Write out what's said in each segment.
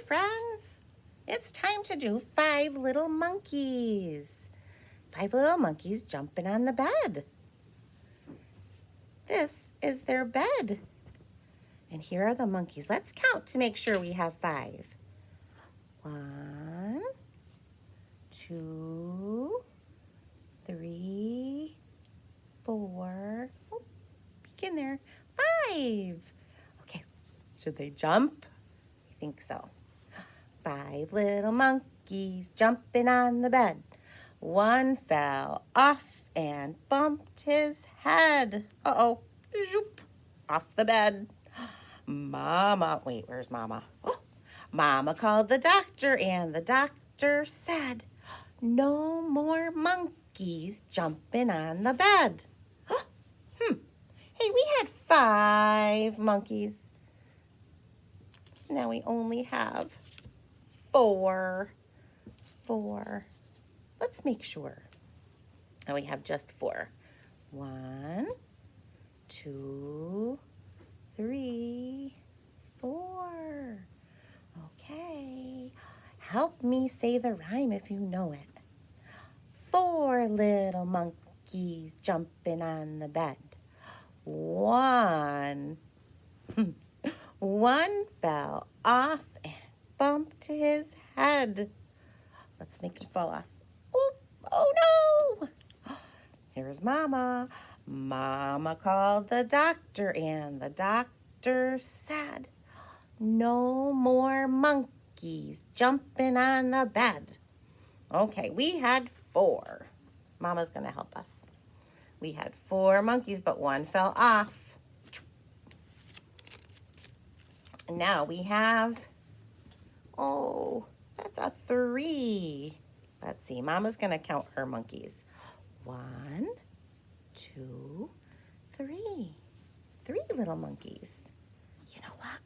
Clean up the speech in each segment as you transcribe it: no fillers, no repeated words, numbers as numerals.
friends. It's time to do 5 little monkeys. 5 little monkeys jumping on the bed. This is their bed. And here are the monkeys. Let's count to make sure we have 5. 1, 2, 3, 4. Oh, peek in there. 5. Okay, should they jump? I think so. 5 little monkeys jumping on the bed. One fell off and bumped his head. Uh-oh, zoop, off the bed. Mama, wait, where's Mama? Oh, Mama called the doctor and the doctor said, no more monkeys jumping on the bed. Hey, we had 5 monkeys. Now we only have 4. Let's make sure. Now we have just 4. 1, 2, 3, 4. Okay. Help me say the rhyme if you know it. 4 little monkeys jumping on the bed. 1 fell off and bumped his head. Let's make him fall off. Oh no! Here's Mama. Mama called the doctor and the doctor said, no more monkeys jumping on the bed. Okay, we had 4. Mama's gonna help us. We had 4 monkeys, but 1 fell off. Now we have, oh, that's a 3. Let's see, Mama's gonna count her monkeys. 1, 2, 3. 3 little monkeys. You know what?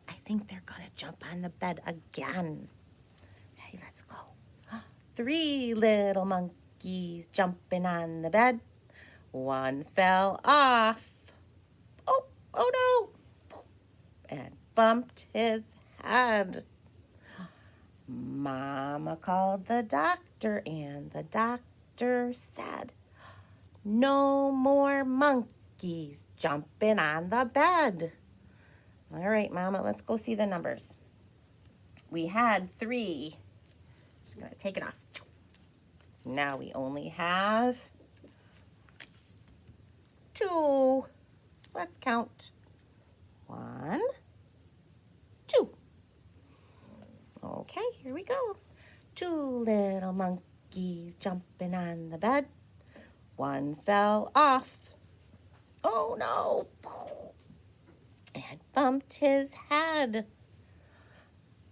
I think they're gonna jump on the bed again. Hey, let's go. 3 little monkeys jumping on the bed. 1 fell off. Oh no. And bumped his head. Mama called the doctor and the doctor said, no more monkeys jumping on the bed. All right, Mama, let's go see the numbers. We had 3. Just gonna take it off. Now we only have 2. Let's count. 1, 2. Okay, here we go. 2 little monkeys jumping on the bed. 1 fell off. Oh no. And bumped his head.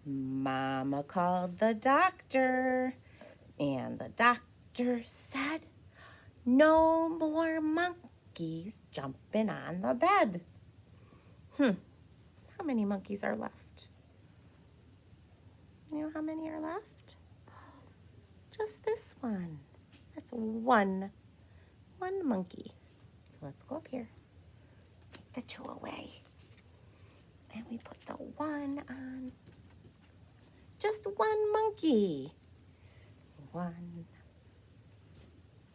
Mama called the doctor and the doctor said, no more monkeys jumping on the bed. How many monkeys are left? You know how many are left? Just this one. That's one monkey. So let's go up here. Take the 2 away. And we put the 1 on. Just 1 monkey. One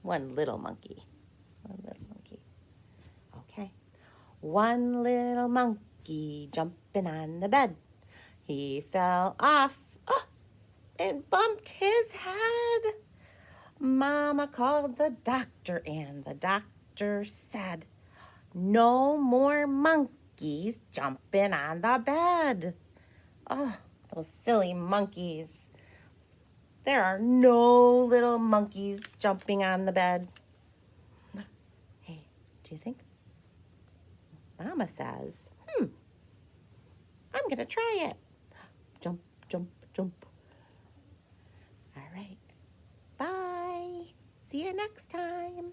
little monkey. 1 little monkey. Okay. 1 little monkey jumping on the bed. He fell off and bumped his head. Mama called the doctor and the doctor said, no more monkeys jumping on the bed. Oh, those silly monkeys. There are no little monkeys jumping on the bed. Hey, do you think? Mama says, I'm gonna try it. Jump, jump, jump. All right. Bye. See you next time.